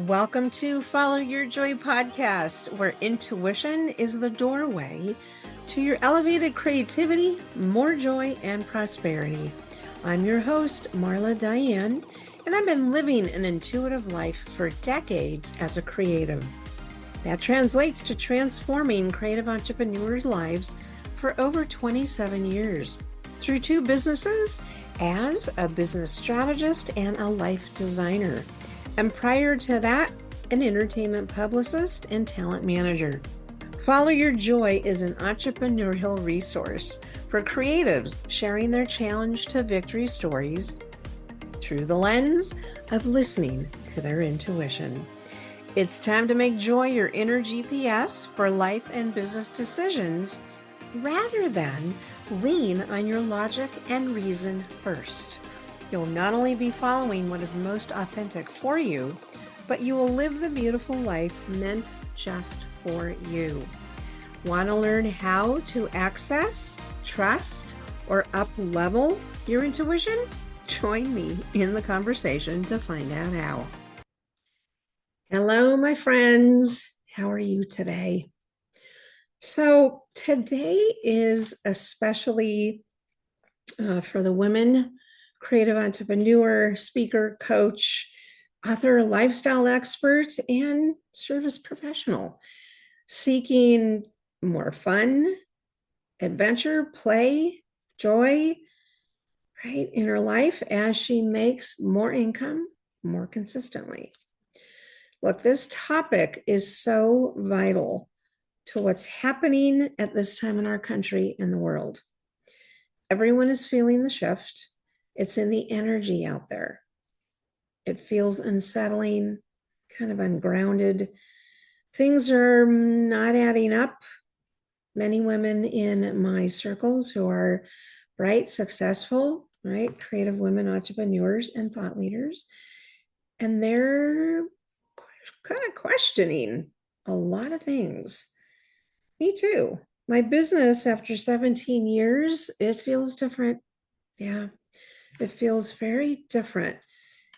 Welcome to Follow Your Joy podcast, where intuition is the doorway to your elevated creativity, more joy, and prosperity. I'm your host, Marla Diane, and I've been living an intuitive life for decades as a creative. That translates to transforming creative entrepreneurs' lives for over 27 years through two businesses as a business strategist and a life designer. And prior to that, an entertainment publicist and talent manager. Follow Your Joy is an entrepreneurial resource for creatives sharing their challenge to victory stories through the lens of listening to their intuition. It's time to make joy your inner GPS for life and business decisions rather than lean on your logic and reason first. You'll not only be following what is most authentic for you, but you will live the beautiful life meant just for you. Want to learn how to access, trust, or up-level your intuition? Join me in the conversation to find out how. Hello, my friends. How are you today? So today is especially for the women creative entrepreneur, speaker, coach, author, lifestyle expert, and service professional seeking more fun, adventure, play, joy, right, in her life as she makes more income more consistently. Look, this topic is so vital to what's happening at this time in our country and the world. Everyone is feeling the shift. It's in the energy out there. It feels unsettling, kind of ungrounded. Things are not adding up. Many women in my circles who are bright, successful, right, creative women, entrepreneurs, and thought leaders, and they're kind of questioning a lot of things. Me too. My business, after 17 years, it feels different. Yeah. It feels very different.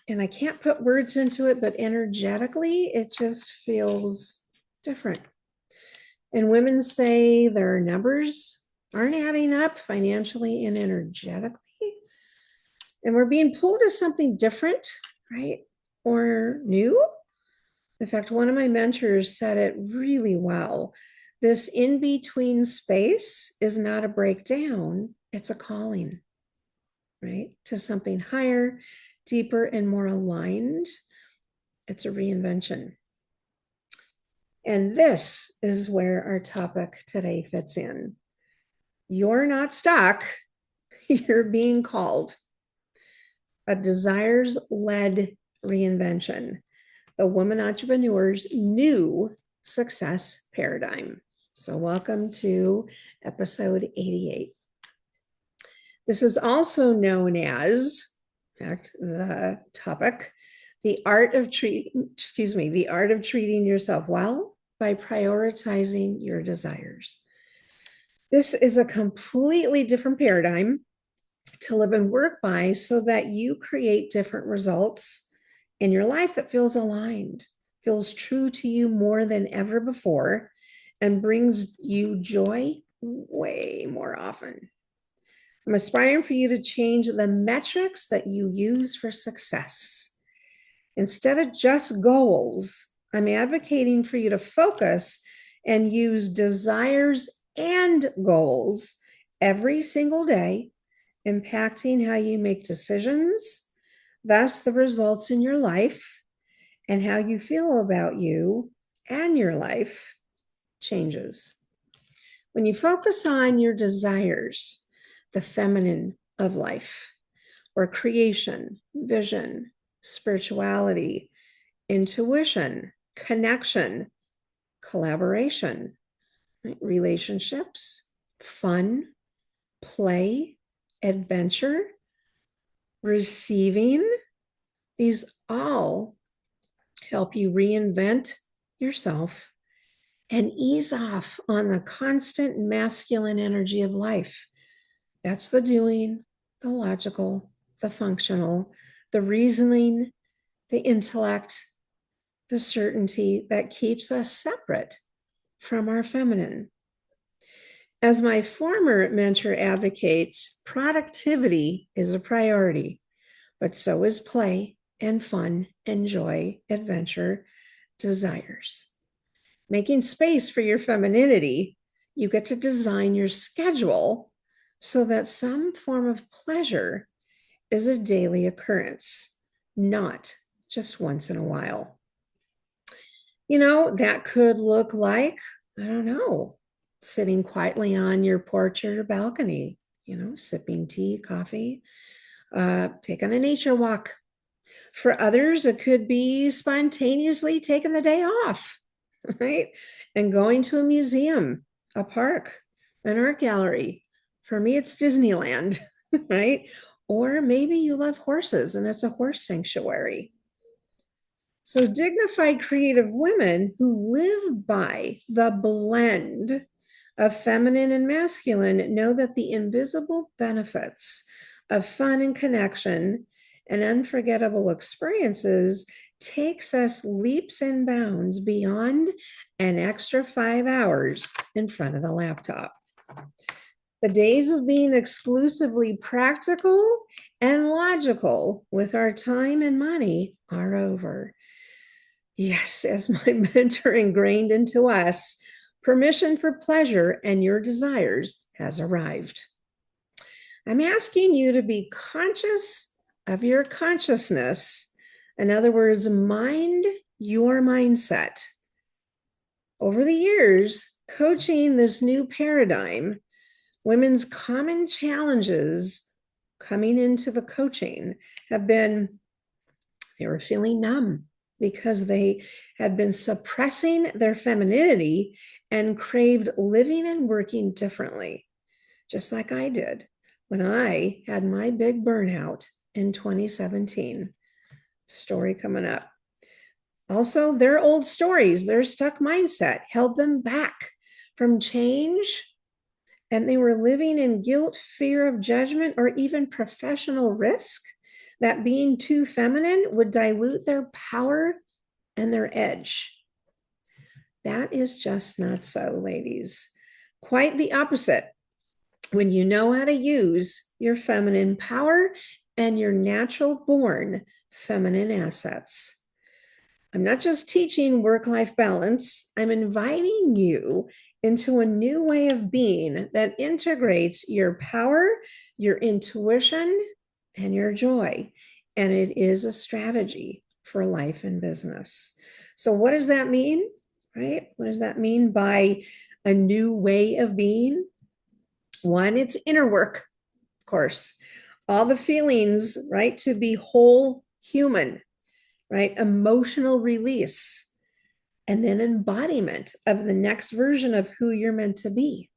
And I can't put words into it, but energetically, it just feels different. And women say their numbers aren't adding up financially and energetically. And we're being pulled to something different, right? Or new. In fact, one of my mentors said it really well. This in-between space is not a breakdown, it's a calling. Right? To something higher, deeper, and more aligned. It's a reinvention. And this is where our topic today fits in. You're not stuck, you're being called. A desires-led reinvention. The woman entrepreneur's new success paradigm. So welcome to episode 88. This is also known as, in fact, the topic, the art of treating yourself well by prioritizing your desires. This is a completely different paradigm to live and work by so that you create different results in your life that feels aligned, feels true to you more than ever before, and brings you joy way more often. I'm aspiring for you to change the metrics that you use for success. Instead of just goals, I'm advocating for you to focus and use desires and goals every single day, impacting how you make decisions, thus the results in your life, and how you feel about you and your life changes. When you focus on your desires, the feminine of life, or creation, vision, spirituality, intuition, connection, collaboration, relationships, fun, play, adventure, receiving, these all help you reinvent yourself and ease off on the constant masculine energy of life. That's the doing, the logical, the functional, the reasoning, the intellect, the certainty that keeps us separate from our feminine. As my former mentor advocates, productivity is a priority, but so is play and fun and joy, adventure, desires. Making space for your femininity, you get to design your schedule so that some form of pleasure is a daily occurrence, not just once in a while. That could look like, I don't know, sitting quietly on your porch or your balcony, sipping tea, coffee, taking a nature walk. For others, it could be spontaneously taking the day off, right? And going to a museum, a park, an art gallery. For me, it's Disneyland, right? Or maybe you love horses and it's a horse sanctuary. So, dignified creative women who live by the blend of feminine and masculine know that the invisible benefits of fun and connection and unforgettable experiences takes us leaps and bounds beyond an extra 5 hours in front of the laptop. The days of being exclusively practical and logical with our time and money are over. Yes, as my mentor ingrained into us, permission for pleasure and your desires has arrived. I'm asking you to be conscious of your consciousness. In other words, mind your mindset. Over the years, coaching this new paradigm, women's common challenges coming into the coaching have been they were feeling numb because they had been suppressing their femininity and craved living and working differently, just like I did when I had my big burnout in 2017. Story coming up. Also, their old stories, their stuck mindset held them back from change, and they were living in guilt, fear of judgment, or even professional risk that being too feminine would dilute their power and their edge. That is just not so, ladies. Quite the opposite. When you know how to use your feminine power and your natural born feminine assets. I'm not just teaching work-life balance, I'm inviting you into a new way of being that integrates your power, your intuition, and your joy. And it is a strategy for life and business. So what does that mean, right? What does that mean by a new way of being? One, it's inner work, of course. All the feelings, right? To be whole human, right? Emotional release, and then embodiment of the next version of who you're meant to be.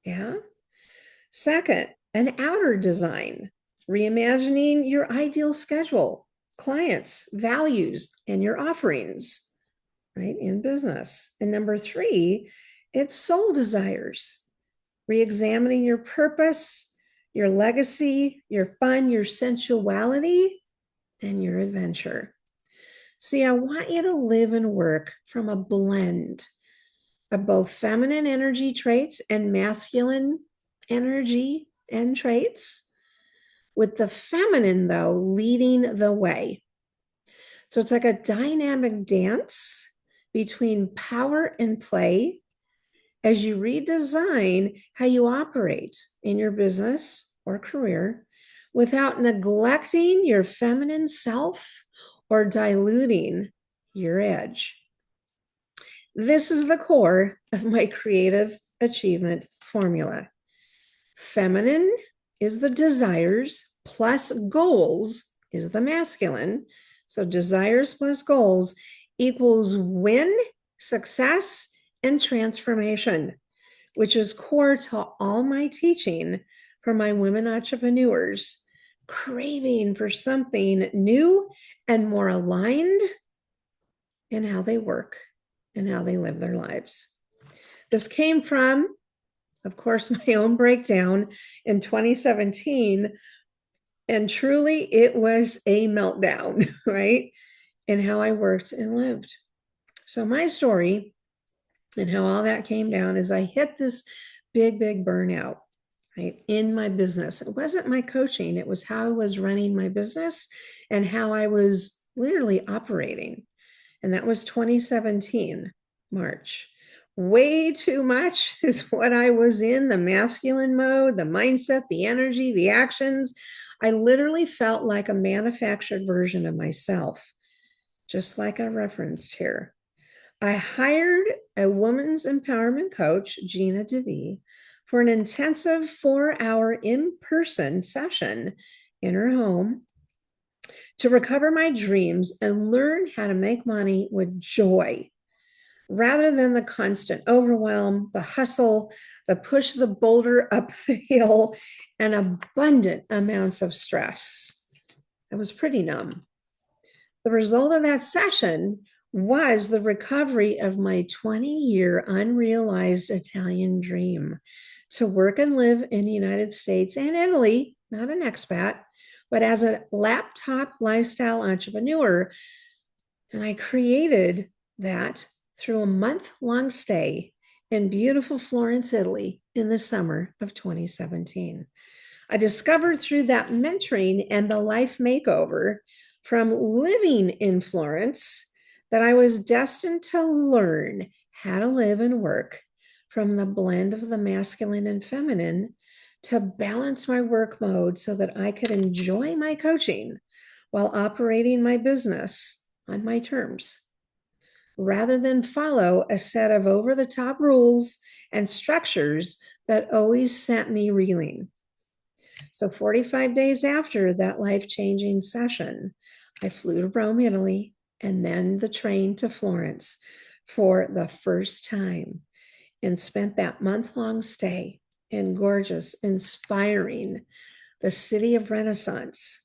Yeah. Second, an outer design, reimagining your ideal schedule, clients, values, and your offerings, right, in business. And number three, it's soul desires, re-examining your purpose, your legacy, your fun, your sensuality, and your adventure. See, I want you to live and work from a blend of both feminine energy traits and masculine energy and traits, with the feminine, though, leading the way. So it's like a dynamic dance between power and play as you redesign how you operate in your business or career without neglecting your feminine self or diluting your edge. This is the core of my creative achievement formula. Feminine is the desires plus goals is the masculine. So desires plus goals equals win, success, and transformation, which is core to all my teaching for my women entrepreneurs, craving for something new and more aligned in how they work and how they live their lives. This came from, of course, my own breakdown in 2017. And truly, it was a meltdown, right? In how I worked and lived. So my story and how all that came down is I hit this big burnout, right, in my business. It wasn't my coaching, it was how I was running my business and how I was literally operating. And that was 2017, March. Way too much is what I was in, the masculine mode, the mindset, the energy, the actions. I literally felt like a manufactured version of myself, just like I referenced here. I hired a women's empowerment coach, Gina DeVee, for an intensive 4-hour in-person session in her home to recover my dreams and learn how to make money with joy rather than the constant overwhelm, the hustle, the push the boulder up the hill, and abundant amounts of stress. I was pretty numb. The result of that session was the recovery of my 20-year unrealized Italian dream to work and live in the United States and Italy, not an expat, but as a laptop lifestyle entrepreneur. And I created that through a month-long stay in beautiful Florence, Italy in the summer of 2017. I discovered through that mentoring and the life makeover from living in Florence that I was destined to learn how to live and work from the blend of the masculine and feminine to balance my work mode so that I could enjoy my coaching while operating my business on my terms, rather than follow a set of over-the-top rules and structures that always sent me reeling. So 45 days after that life-changing session, I flew to Rome, Italy, and then the train to Florence for the first time and spent that month-long stay in gorgeous, inspiring, the city of Renaissance,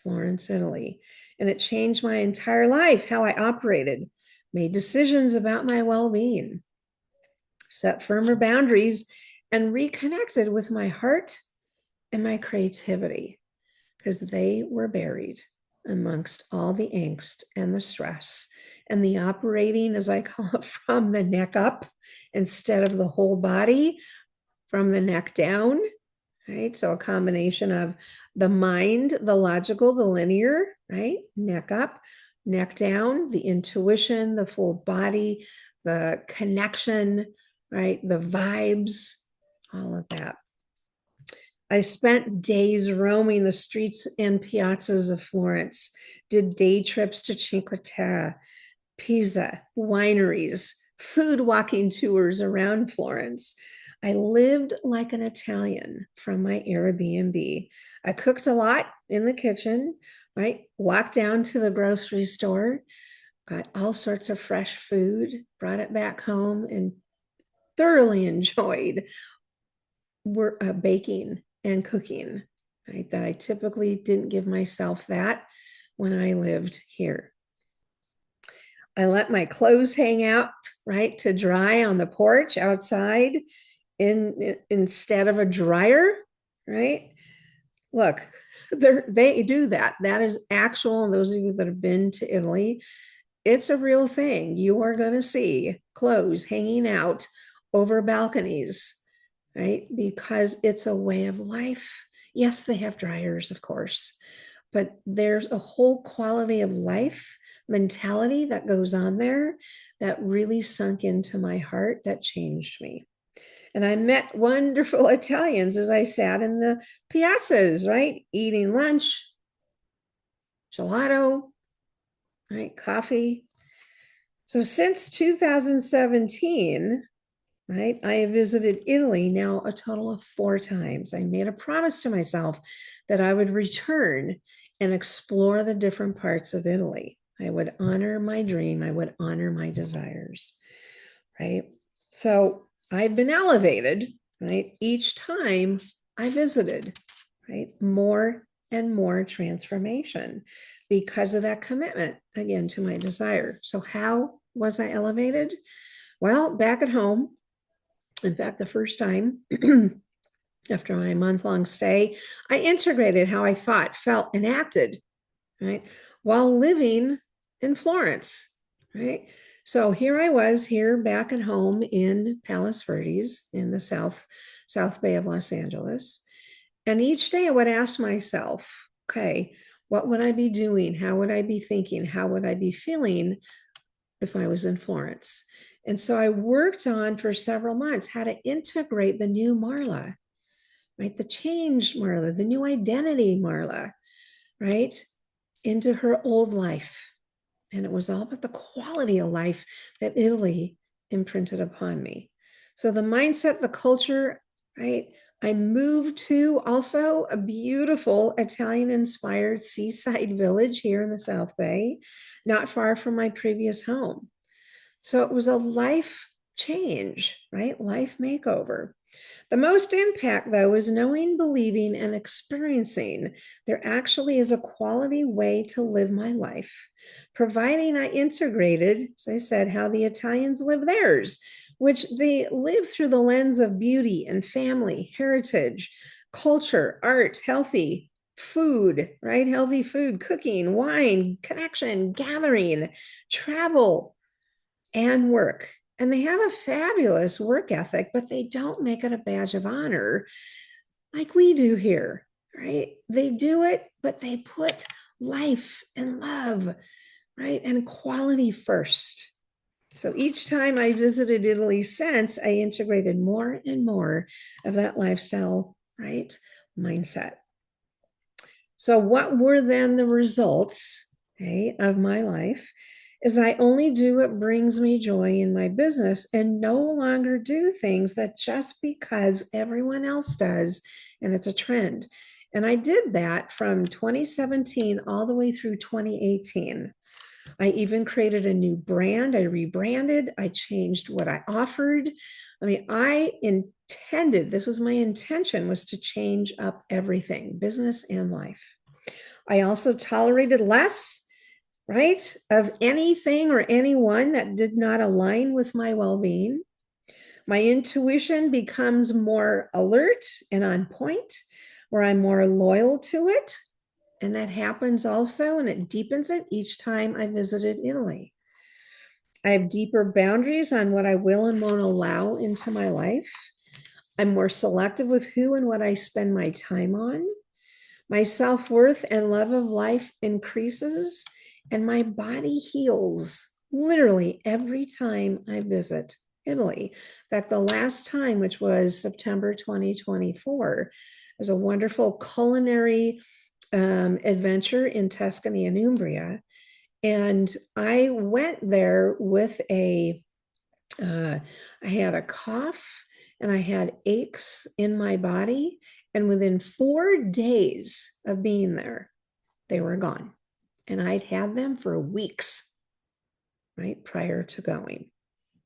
Florence, Italy. And it changed my entire life, how I operated, made decisions about my well-being, set firmer boundaries, and reconnected with my heart and my creativity, because they were buried amongst all the angst and the stress and the operating, as I call it, from the neck up instead of the whole body, from the neck down, right? So a combination of the mind, the logical, the linear, right? Neck up, neck down, the intuition, the full body, the connection, right? The vibes, all of that. I spent days roaming the streets and piazzas of Florence, did day trips to Cinque Terre, Pisa, wineries, food walking tours around Florence. I lived like an Italian from my Airbnb. I cooked a lot in the kitchen, right? Walked down to the grocery store, got all sorts of fresh food, brought it back home, and thoroughly enjoyed baking and cooking, right? That I typically didn't give myself that when I lived here. I let my clothes hang out, right, to dry on the porch outside instead of a dryer, right? Look, they do that. That is actual. Those of you that have been to Italy, it's a real thing. You are going to see clothes hanging out over balconies, right? Because it's a way of life. Yes, they have dryers, of course, but there's a whole quality of life mentality that goes on there that really sunk into my heart, that changed me. And I met wonderful Italians as I sat in the piazzas, right? Eating lunch, gelato, right? Coffee. So since 2017, right, I have visited Italy now a total of 4 times. I made a promise to myself that I would return and explore the different parts of Italy. I would honor my dream. I would honor my desires, right? So I've been elevated, right? Each time I visited, right? More and more transformation because of that commitment, again, to my desire. So how was I elevated? Well, back at home, in fact, the first time after my month-long stay, I integrated how I thought, felt, and acted, right, while living in Florence, right? So here I was here back at home in Palos Verdes in the South Bay of Los Angeles. And each day I would ask myself, okay, what would I be doing? How would I be thinking? How would I be feeling if I was in Florence? And so I worked on for several months how to integrate the new Marla, right? The change Marla, the new identity Marla, right? Into her old life. And it was all about the quality of life that Italy imprinted upon me. So the mindset, the culture, right? I moved to also a beautiful Italian inspired seaside village here in the South Bay, not far from my previous home. So it was a life change, right? Life makeover. The most impact, though, is knowing, believing, and experiencing there actually is a quality way to live my life, providing I integrated, as I said, how the Italians live theirs, which they live through the lens of beauty and family, heritage, culture, art, healthy food, right? Healthy food, cooking, wine, connection, gathering, travel, and work. And they have a fabulous work ethic, but they don't make it a badge of honor like we do here, right? They do it, but they put life and love, right? And quality first. So each time I visited Italy since, I integrated more and more of that lifestyle, right? Mindset. So, what were then the results, okay, of my life? Is I only do what brings me joy in my business and no longer do things that just because everyone else does and it's a trend. And I did that from 2017 all the way through 2018. I even created a new brand. I rebranded. I changed what I offered. I mean, I intended, this was my intention, was to change up everything, business and life. I also tolerated less, right, of anything or anyone that did not align with my well being. My intuition becomes more alert and on point, where I'm more loyal to it. And that happens also, and it deepens it each time I visited Italy. I have deeper boundaries on what I will and won't allow into my life. I'm more selective with who and what I spend my time on. My self worth and love of life increases, and my body heals literally every time I visit Italy. In fact, the last time, which was September 2024, was a wonderful culinary adventure in Tuscany and Umbria. And I went there with I had a cough and I had aches in my body. And within 4 days of being there, they were gone. And I'd had them for weeks, right, prior to going.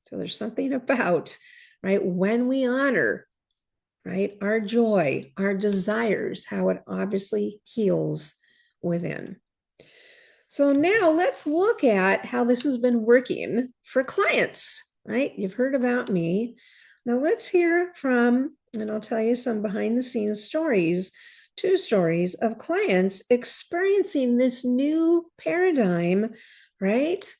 So there's something about, right, when we honor, right, our joy, our desires, how it obviously heals within. So now let's look at how this has been working for clients, right? You've heard about me. Now let's hear from, and I'll tell you some behind the scenes stories, two stories of clients experiencing this new paradigm, right?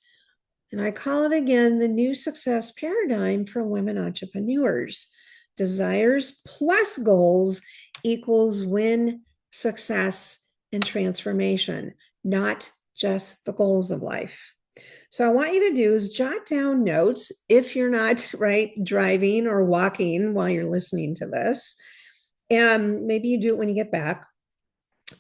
And I call it again the new success paradigm for women entrepreneurs. Desires plus goals equals win, success, and transformation, not just the goals of life. So I want you to do is jot down notes if you're not right driving or walking while you're listening to this. And maybe you do it when you get back.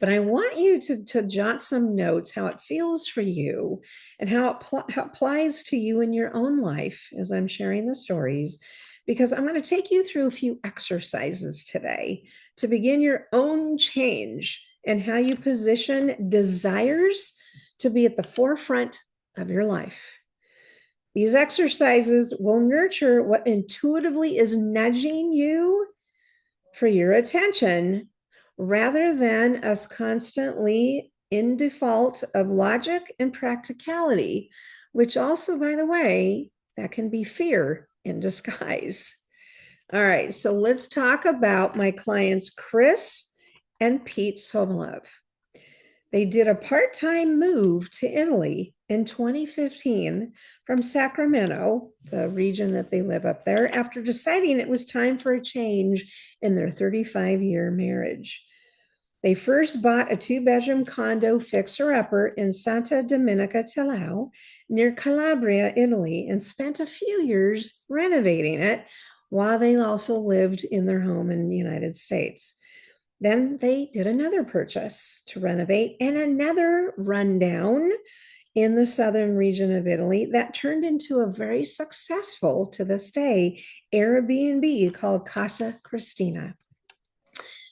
But I want you to jot some notes how it feels for you and how it applies to you in your own life as I'm sharing the stories, because I'm going to take you through a few exercises today to begin your own change and how you position desires to be at the forefront of your life. These exercises will nurture what intuitively is nudging you for your attention rather than us constantly in default of logic and practicality, which also, by the way, that can be fear in disguise. All right, so let's talk about my clients, Chris and Pete Sobolov. They did a part-time move to Italy in 2015 from Sacramento, the region that they live up there, after deciding it was time for a change in their 35-year marriage. They first bought a two-bedroom condo fixer-upper in Santa Domenica Telao near Calabria, Italy, and spent a few years renovating it while they also lived in their home in the United States. Then they did another purchase to renovate and another rundown in the southern region of Italy that turned into a very successful, to this day, Airbnb called Casa Cristina.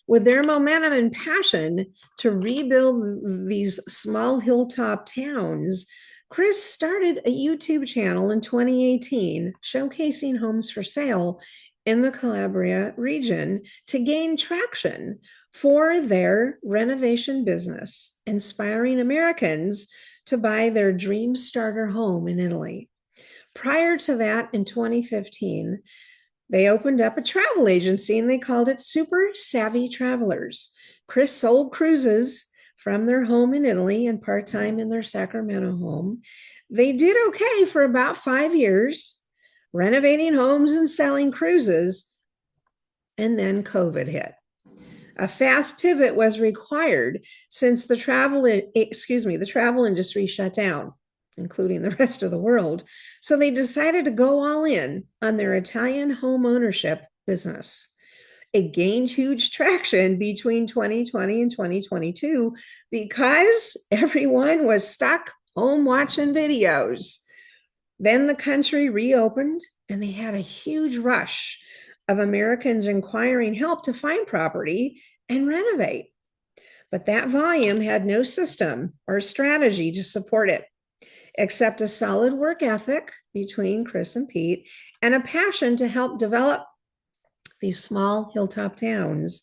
With their momentum and passion to rebuild these small hilltop towns, Chris started a YouTube channel in 2018 showcasing homes for sale in the Calabria region to gain traction for their renovation business, inspiring Americans to buy their dream starter home in Italy. Prior to that, in 2015, they opened up a travel agency and they called it Super Savvy Travelers. Chris sold cruises from their home in Italy and part-time in their Sacramento home. They did okay for about 5 years, renovating homes and selling cruises, and then COVID hit. A fast pivot was required since the travel industry shut down, including the rest of the world. So they decided to go all in on their Italian home ownership business. It gained huge traction between 2020 and 2022 because everyone was stuck home watching videos. Then the country reopened and they had a huge rush of Americans inquiring help to find property and renovate. But that volume had no system or strategy to support it, except a solid work ethic between Chris and Pete and a passion to help develop these small hilltop towns.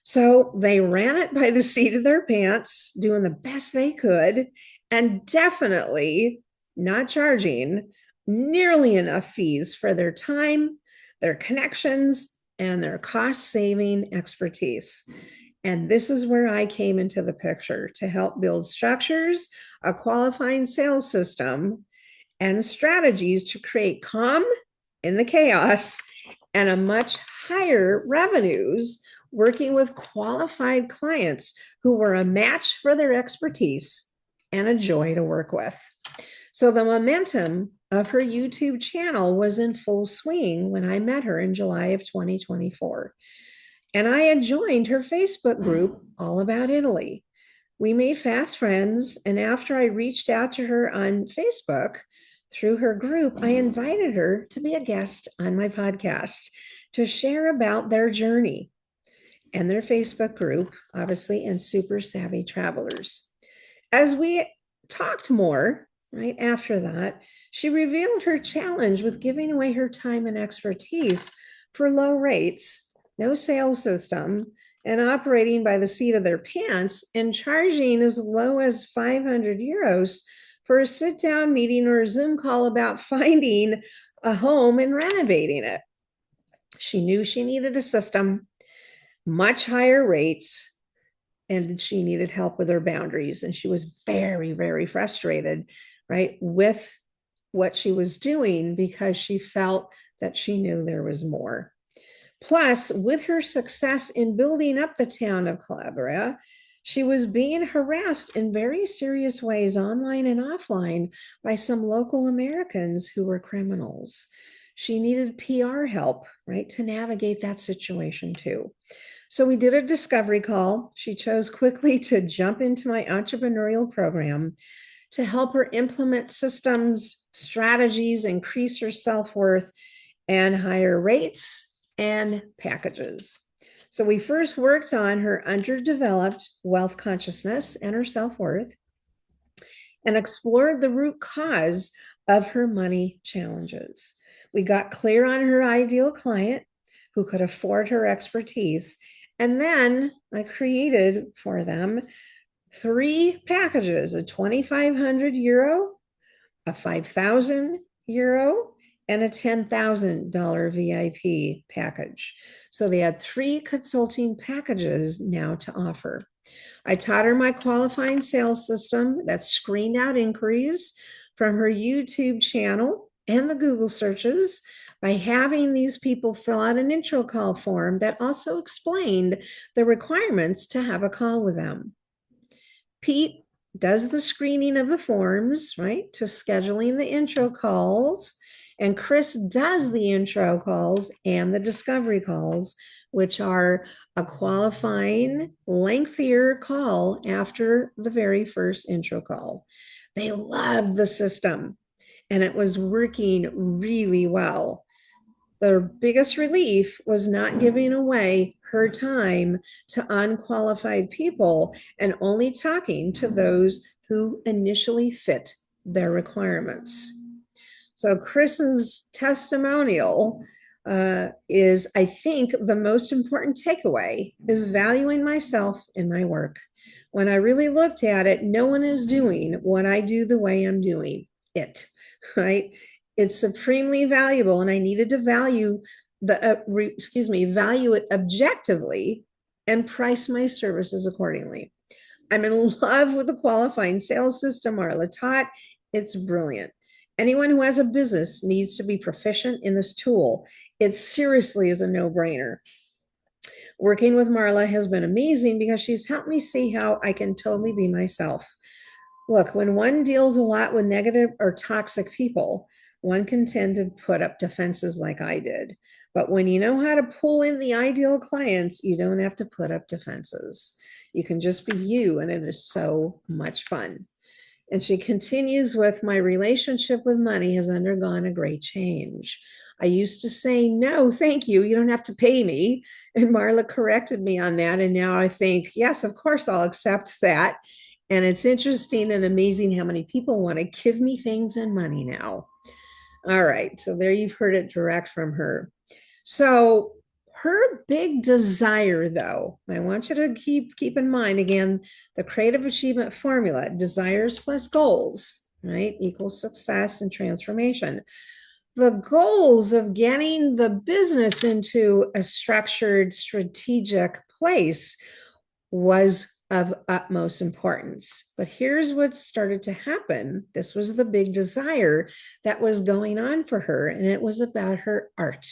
So they ran it by the seat of their pants, doing the best they could, and definitely not charging nearly enough fees for their time, their connections, and their cost-saving expertise. And this is where I came into the picture to help build structures, a qualifying sales system, and strategies to create calm in the chaos and a much higher revenues working with qualified clients who were a match for their expertise and a joy to work with. So the momentum of her YouTube channel was in full swing when I met her in July of 2024. And I had joined her Facebook group all about Italy. We made fast friends, and after I reached out to her on Facebook through her group, I invited her to be a guest on my podcast to share about their journey and their Facebook group, obviously, and Super Savvy Travelers. As we talked more, right after that, she revealed her challenge with giving away her time and expertise for low rates, no sales system, and operating by the seat of their pants and charging as low as 500 euros for a sit-down meeting or a Zoom call about finding a home and renovating it. She knew she needed a system, much higher rates, and she needed help with her boundaries. And she was very, very frustrated, right, with what she was doing because she felt that she knew there was more. Plus, with her success in building up the town of Calabria, she was being harassed in very serious ways, online and offline, by some local Americans who were criminals. She needed PR help, right, to navigate that situation too. So we did a discovery call. She chose quickly to jump into my entrepreneurial program to help her implement systems, strategies, increase her self-worth, and higher rates and packages. So we first worked on her underdeveloped wealth consciousness and her self-worth and explored the root cause of her money challenges. We got clear on her ideal client who could afford her expertise. And then I created for them 3 packages, a 2,500 euro, a 5,000 euro, and a $10,000 VIP package. So they had 3 consulting packages now to offer. I taught her my qualifying sales system that screened out inquiries from her YouTube channel and the Google searches by having these people fill out an intro call form that also explained the requirements to have a call with them. Pete does the screening of the forms, right, to scheduling the intro calls. And Chris does the intro calls and the discovery calls, which are a qualifying, lengthier call after the very first intro call. They loved the system and it was working really well. The biggest relief was not giving away her time to unqualified people and only talking to those who initially fit their requirements. So Chris's testimonial is, I think, the most important takeaway is valuing myself in my work. When I really looked at it, no one is doing what I do the way I'm doing it, right? It's supremely valuable, and I needed to value value it objectively and price my services accordingly. I'm in love with the qualifying sales system Marla taught. It's brilliant. Anyone who has a business needs to be proficient in this tool. It seriously is a no-brainer. Working with Marla has been amazing because she's helped me see how I can totally be myself. Look, when one deals a lot with negative or toxic people, one can tend to put up defenses like I did. But when you know how to pull in the ideal clients, you don't have to put up defenses. You can just be you, and it is so much fun. And she continues with, my relationship with money has undergone a great change. I used to say, no, thank you. You don't have to pay me. And Marla corrected me on that. And now I think, yes, of course, I'll accept that. And it's interesting and amazing how many people want to give me things and money now. All right. So there you've heard it direct from her. So her big desire, though, I want you to keep in mind again, the creative achievement formula, desires plus goals, right, equals success and transformation. The goals of getting the business into a structured, strategic place was of utmost importance. But here's what started to happen. This was the big desire that was going on for her, and it was about her art.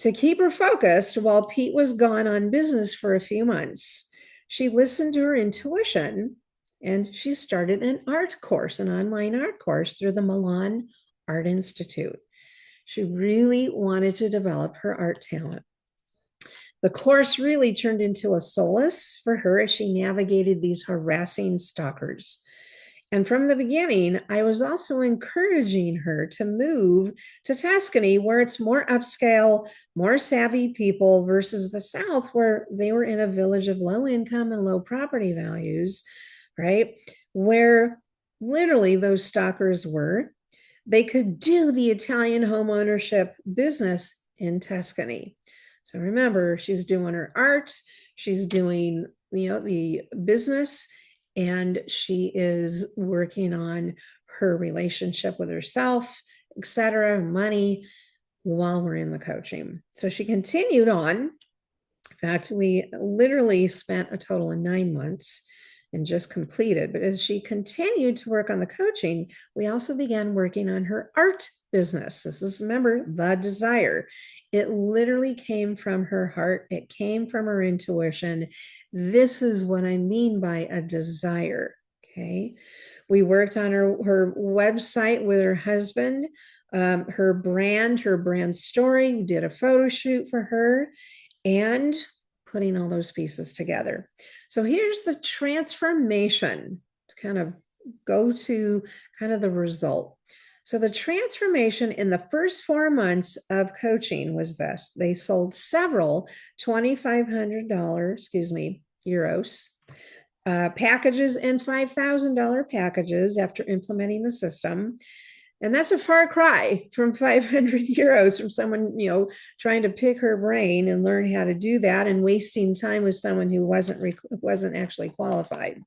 To keep her focused while Pete was gone on business for a few months, she listened to her intuition and she started an art course, an online art course through the Milan Art Institute. She really wanted to develop her art talent. The course really turned into a solace for her as she navigated these harassing stalkers. And from the beginning, I was also encouraging her to move to Tuscany, where it's more upscale, more savvy people versus the South, where they were in a village of low income and low property values, right? Where literally those stalkers were. They could do the Italian home ownership business in Tuscany. So remember, she's doing her art, she's doing, the business, and she is working on her relationship with herself, etc., money, while we're in the coaching. So she continued on. In fact, we literally spent a total of 9 months and just completed. But as she continued to work on the coaching, we also began working on her art business. This is, remember, the desire. It literally came from her heart. It came from her intuition. This is what I mean by a desire. Okay. We worked on her website with her husband, her brand story. We did a photo shoot for her and putting all those pieces together. So here's the transformation to kind of go to kind of the result. So the transformation in the first 4 months of coaching was this. They sold several $2,500, euros, packages and $5,000 packages after implementing the system. And that's a far cry from 500 euros from someone, trying to pick her brain and learn how to do that and wasting time with someone who wasn't actually qualified.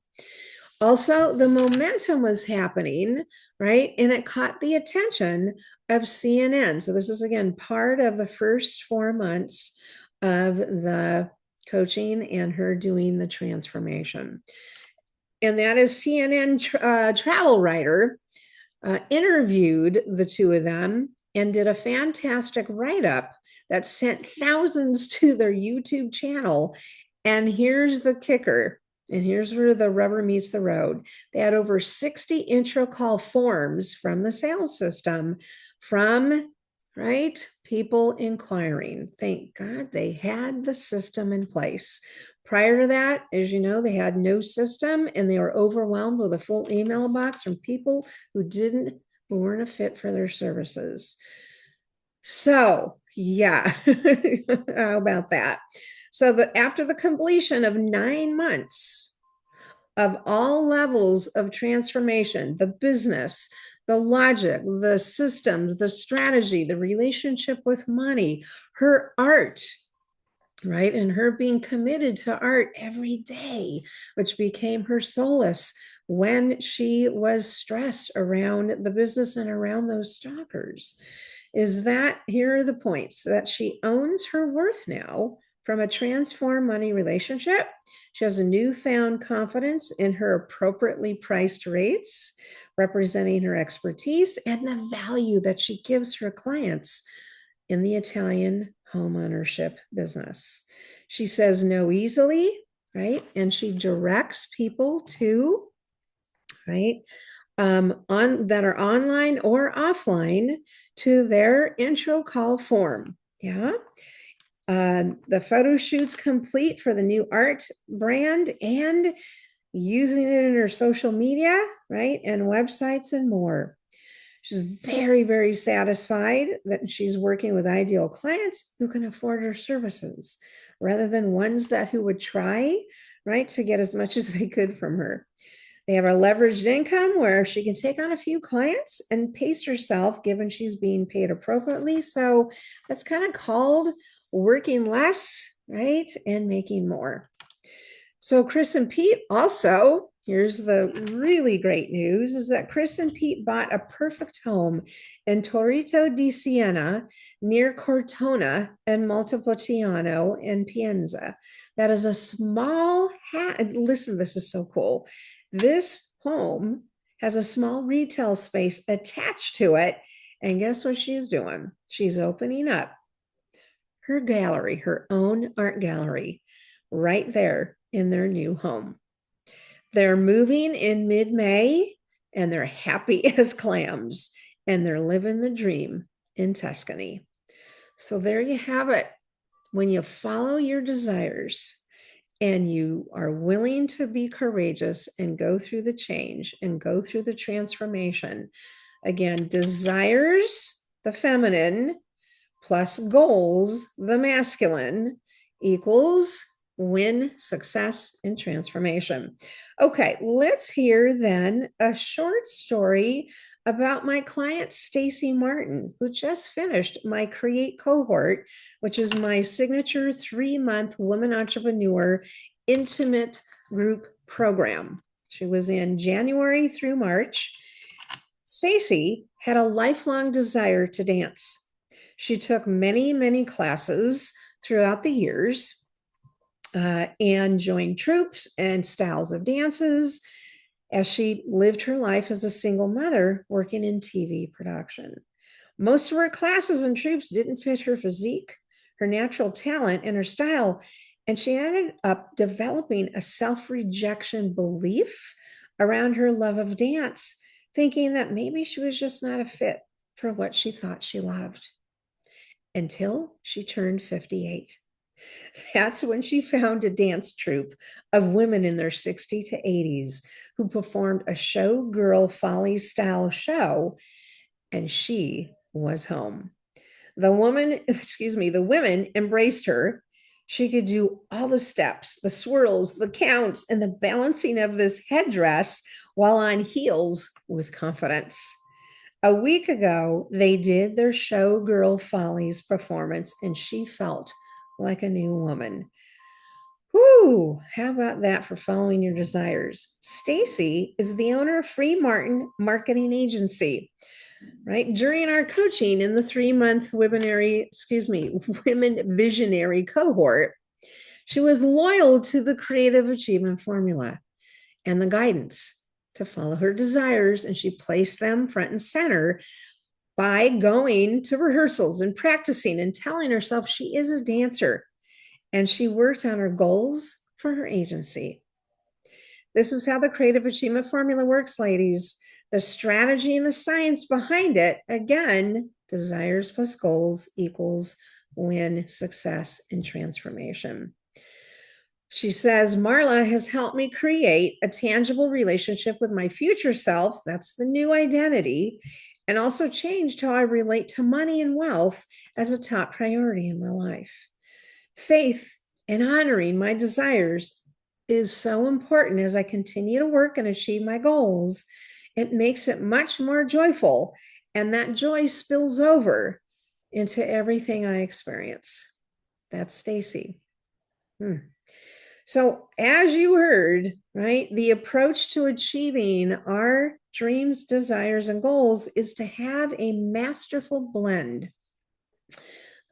Also, the momentum was happening, right? And it caught the attention of CNN. So, this is again part of the first 4 months of the coaching and her doing the transformation. And that is CNN travel writer interviewed the two of them and did a fantastic write up that sent thousands to their YouTube channel. And here's the kicker. And here's where the rubber meets the road. They had over 60 intro call forms from the sales system from, right, people inquiring. Thank God they had the system in place. Prior to that, as you know, they had no system and they were overwhelmed with a full email box from people who weren't a fit for their services. So, yeah, how about that? So, after the completion of 9 months of all levels of transformation, the business, the logic, the systems, the strategy, the relationship with money, her art, right? And her being committed to art every day, which became her solace when she was stressed around the business and around those stalkers. Is that here are the points that she owns her worth now from a transformed money relationship. She has a newfound confidence in her appropriately priced rates, representing her expertise and the value that she gives her clients in the Italian homeownership business. She says no easily, right? And she directs people to, right, on that are online or offline to their intro call form. Yeah. The photo shoot's complete for the new art brand and using it in her social media, right? And websites and more. She's very, very satisfied that she's working with ideal clients who can afford her services rather than ones that who would try, right, to get as much as they could from her. They have a leveraged income where she can take on a few clients and pace herself given she's being paid appropriately. So that's kind of called working less, right, and making more. So Chris and Pete also, here's the really great news, is that Chris and Pete bought a perfect home in Torito di Siena near Cortona and Montepulciano and Pienza. That is a small, listen, this is so cool. This home has a small retail space attached to it. And guess what she's doing? She's opening up her gallery, her own art gallery, right there in their new home. They're moving in mid-May and they're happy as clams and they're living the dream in Tuscany. So there you have it. When you follow your desires and you are willing to be courageous and go through the change and go through the transformation, again, desires, the feminine, plus goals, the masculine, equals win, success, and transformation. Okay, let's hear then a short story about my client, Stacy Martin, who just finished my Create cohort, which is my signature 3-month woman entrepreneur intimate group program. She was in January through March. Stacy had a lifelong desire to dance. She took many, many classes throughout the years and joined troops and styles of dances as she lived her life as a single mother working in TV production. Most of her classes and troops didn't fit her physique, her natural talent, and her style. And she ended up developing a self-rejection belief around her love of dance, thinking that maybe she was just not a fit for what she thought she loved until she turned 58. That's when she found a dance troupe of women in their 60s to 80s who performed a showgirl folly style show, and she was home. The women embraced her. She could do all the steps, the swirls, the counts, and the balancing of this headdress while on heels with confidence. A week ago, they did their Showgirl Follies performance, and she felt like a new woman. Whoo, how about that for following your desires? Stacy is the owner of Free Martin Marketing Agency, right? During our coaching in the 3-month women visionary cohort, she was loyal to the creative achievement formula and the guidance to follow her desires, and she placed them front and center by going to rehearsals and practicing and telling herself she is a dancer, and she worked on her goals for her agency. This is how the creative achievement formula works, ladies. The strategy and the science behind it, again, desires plus goals equals win, success, and transformation. She says, Marla has helped me create a tangible relationship with my future self. That's the new identity. And also changed how I relate to money and wealth as a top priority in my life. Faith and honoring my desires is so important as I continue to work and achieve my goals. It makes it much more joyful, and that joy spills over into everything I experience. That's Stacy. So, as you heard, right, the approach to achieving our dreams, desires, and goals is to have a masterful blend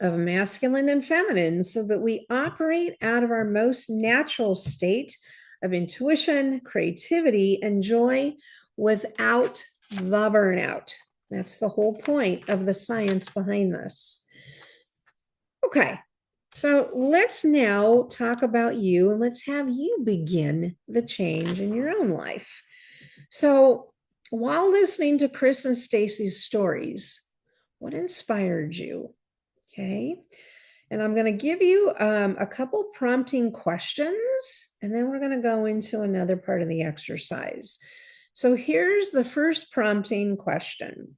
of masculine and feminine so that we operate out of our most natural state of intuition, creativity, and joy without the burnout. That's the whole point of the science behind this. Okay, so let's now talk about you and let's have you begin the change in your own life. So, while listening to Chris and Stacy's stories, what inspired you? Okay. And I'm going to give you a couple prompting questions, and then we're going to go into another part of the exercise. So here's the first prompting question.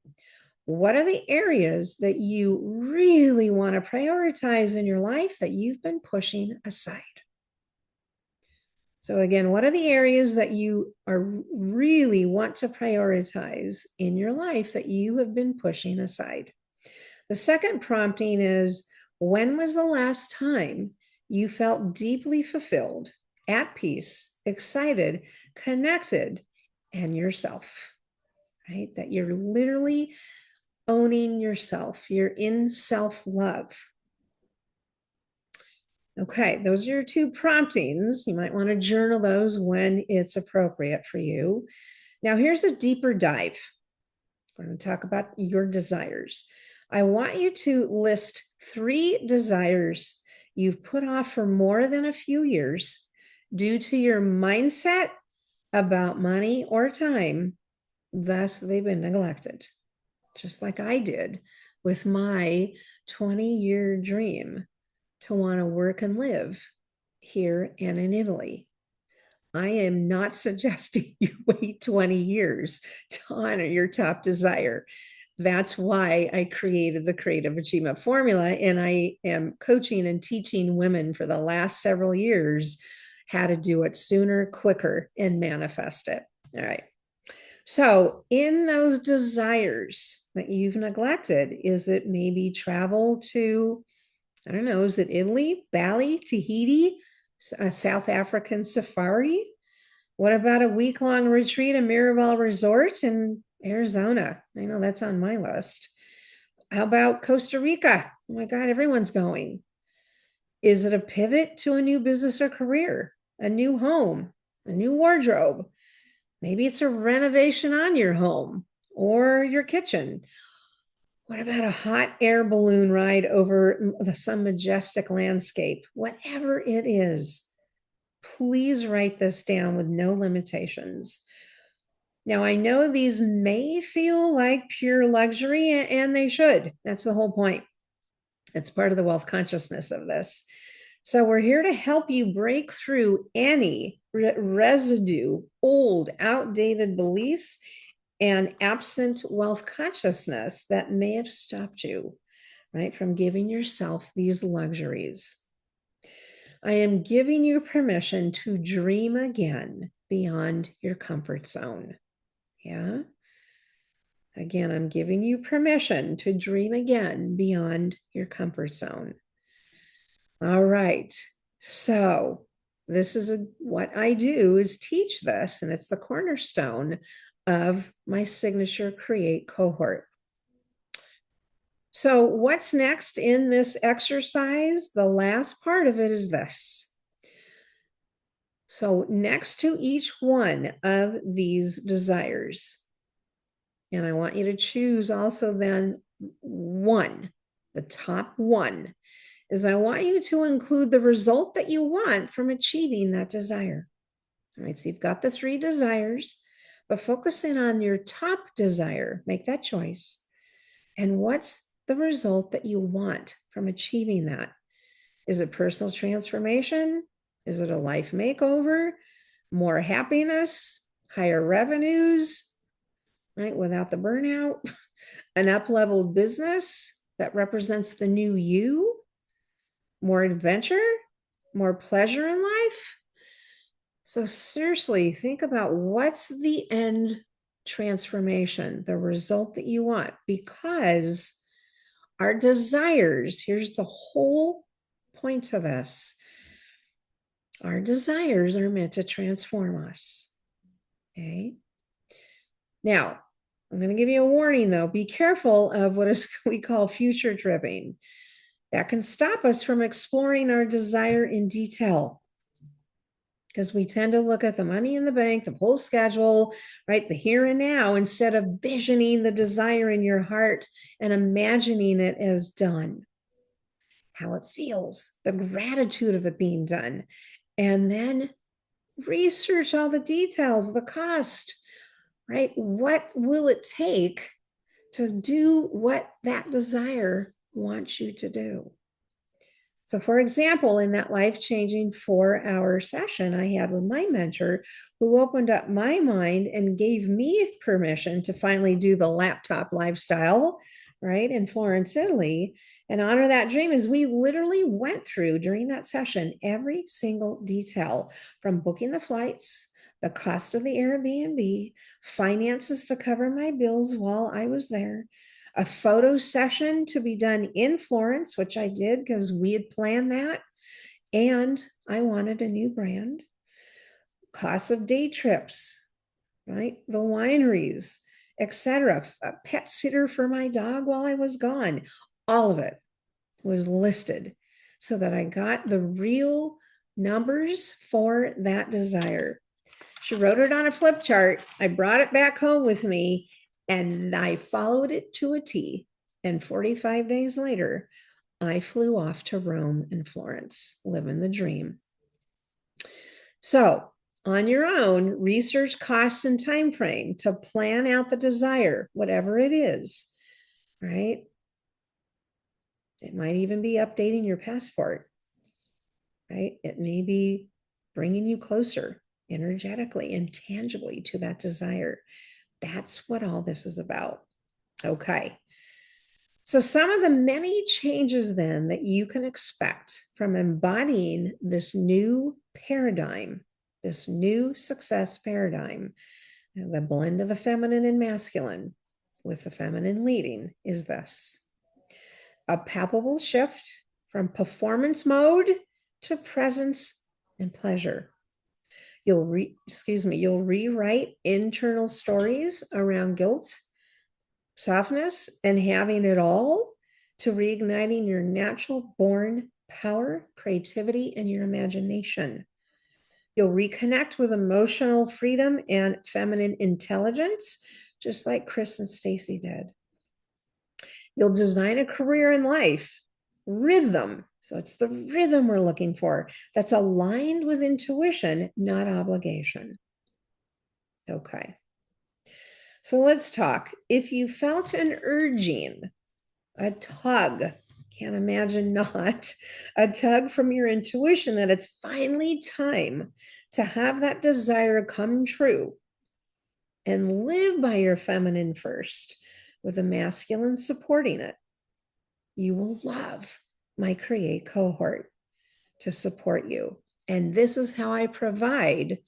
What are the areas that you really want to prioritize in your life that you've been pushing aside? So again, what are the areas that you are really want to prioritize in your life that you have been pushing aside? The second prompting is, when was the last time you felt deeply fulfilled, at peace, excited, connected, and yourself, right? That you're literally owning yourself. You're in self-love. Okay, those are your two promptings. You might want to journal those when it's appropriate for you. Now, here's a deeper dive. We're going to talk about your desires. I want you to list 3 desires you've put off for more than a few years due to your mindset about money or time. Thus, they've been neglected, just like I did with my 20-year dream to want to work and live here and in Italy. I am not suggesting you wait 20 years to honor your top desire. That's why I created the Creative Achievement Formula, and I am coaching and teaching women for the last several years how to do it sooner, quicker, and manifest it. All right. So, in those desires that you've neglected, is it maybe travel to, I don't know, is it Italy, Bali, Tahiti, a South African safari? What about a week-long retreat at Miraval Resort in Arizona? I know that's on my list. How about Costa Rica? Oh my God, everyone's going. Is it a pivot to a new business or career, a new home, a new wardrobe? Maybe it's a renovation on your home or your kitchen. What about a hot air balloon ride over some majestic landscape? Whatever it is, please write this down with no limitations. Now, I know these may feel like pure luxury, and they should. That's the whole point. It's part of the wealth consciousness of this. So, we're here to help you break through any residue, old, outdated beliefs, and absent wealth consciousness that may have stopped you, right, from giving yourself these luxuries. I am giving you permission to dream again beyond your comfort zone. Yeah. Again, I'm giving you permission to dream again beyond your comfort zone. All right. So, this is what I do is teach this, and it's the cornerstone of my signature Create cohort. So what's next in this exercise? The last part of it is this. So next to each one of these desires, and I want you to choose also then one, the top one, is I want you to include the result that you want from achieving that desire. All right, so you've got the 3 desires, but focus in on your top desire. Make that choice. And what's the result that you want from achieving that? Is it personal transformation? Is it a life makeover? More happiness? Higher revenues? Right? Without the burnout? An up-leveled business that represents the new you? More adventure? More pleasure in life? So seriously, think about what's the end transformation, the result that you want, because our desires, here's the whole point to this. Our desires are meant to transform us. Okay. Now, I'm going to give you a warning though. Be careful of what is we call future tripping. That can stop us from exploring our desire in detail, because we tend to look at the money in the bank, the whole schedule, right? The here and now, instead of visioning the desire in your heart and imagining it as done, how it feels, the gratitude of it being done. And then research all the details, the cost, right? What will it take to do what that desire wants you to do? So, for example, in that life-changing 4-hour session I had with my mentor, who opened up my mind and gave me permission to finally do the laptop lifestyle, right, in Florence, Italy, and honor that dream, as we literally went through during that session every single detail, from booking the flights, the cost of the Airbnb, finances to cover my bills while I was there, a photo session to be done in Florence, which I did because we had planned that. And I wanted a new brand, cost of day trips, right? The wineries, etc. A pet sitter for my dog while I was gone. All of it was listed so that I got the real numbers for that desire. She wrote it on a flip chart. I brought it back home with me and I followed it to a T. And 45 days later, I flew off to Rome and Florence, living the dream. So, on your own, research costs and time frame to plan out the desire, whatever it is, right? It might even be updating your passport, right? It may be bringing you closer energetically and tangibly to that desire. That's what all this is about. Okay. So some of the many changes then that you can expect from embodying this new paradigm, this new success paradigm, the blend of the feminine and masculine with the feminine leading, is this: a palpable shift from performance mode to presence and pleasure. You'll rewrite internal stories around guilt, softness, and having it all, to reigniting your natural born power, creativity, and your imagination. You'll reconnect with emotional freedom and feminine intelligence, just like Chris and Stacy did. You'll design a career in life, rhythm. So it's the rhythm we're looking for that's aligned with intuition, not obligation. Okay. So let's talk. If you felt an urging, a tug, can't imagine not, a tug from your intuition that it's finally time to have that desire come true and live by your feminine first, with the masculine supporting it, you will love my Create cohort to support you. And this is how I provide,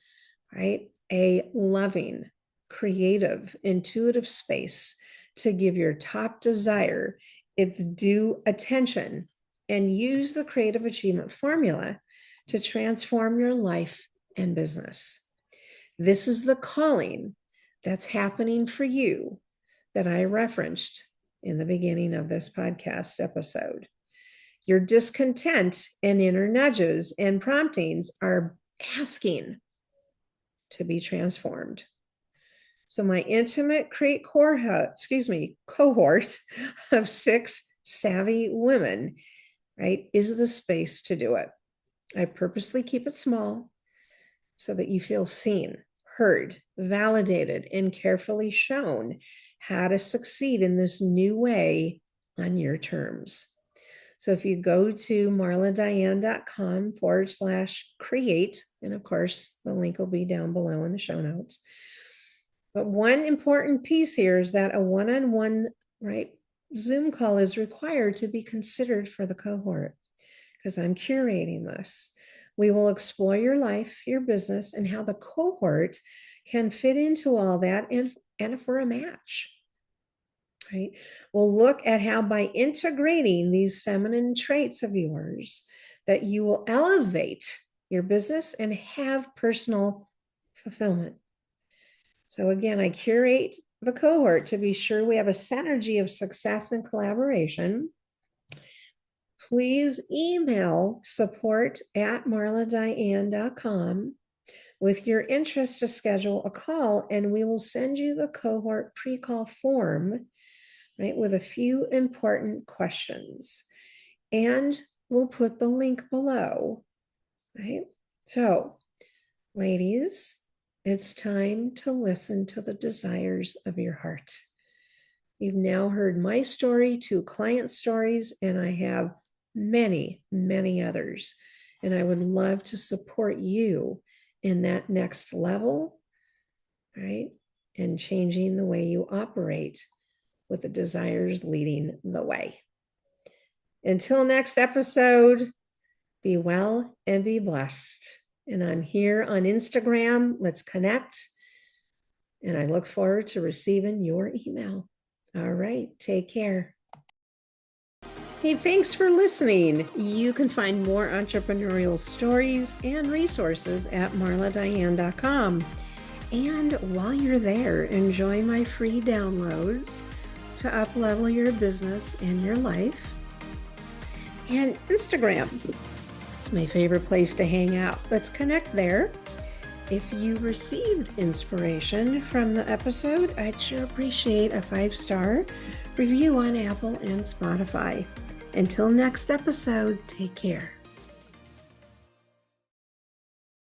right, a loving, creative, intuitive space to give your top desire its due attention and use the creative achievement formula to transform your life and business. This is the calling that's happening for you that I referenced in the beginning of this podcast episode. Your discontent and inner nudges and promptings are asking to be transformed. So my intimate cohort of 6 savvy women, right, is the space to do it. I purposely keep it small so that you feel seen, heard, validated, and carefully shown how to succeed in this new way on your terms. So if you go to marladiane.com/create, and of course, the link will be down below in the show notes. But one important piece here is that a one-on-one, right, Zoom call is required to be considered for the cohort because I'm curating this. We will explore your life, your business, and how the cohort can fit into all that and if we're a match. Right? We'll look at how by integrating these feminine traits of yours that you will elevate your business and have personal fulfillment. So again, I curate the cohort to be sure we have a synergy of success and collaboration. Please email support@marladiane.com with your interest to schedule a call, and we will send you the cohort pre-call form, right, with a few important questions. And we'll put the link below, right? So, ladies, it's time to listen to the desires of your heart. You've now heard my story, 2 client stories, and I have many, many others. And I would love to support you in that next level, right? And changing the way you operate with the desires leading the way. Until next episode, be well and be blessed. And I'm here on Instagram. Let's connect. And I look forward to receiving your email. All right, take care. Hey, thanks for listening. You can find more entrepreneurial stories and resources at marladiane.com. And while you're there, enjoy my free downloads to up-level your business and your life. And Instagram. It's my favorite place to hang out. Let's connect there. If you received inspiration from the episode, I'd sure appreciate a 5-star review on Apple and Spotify. Until next episode, take care.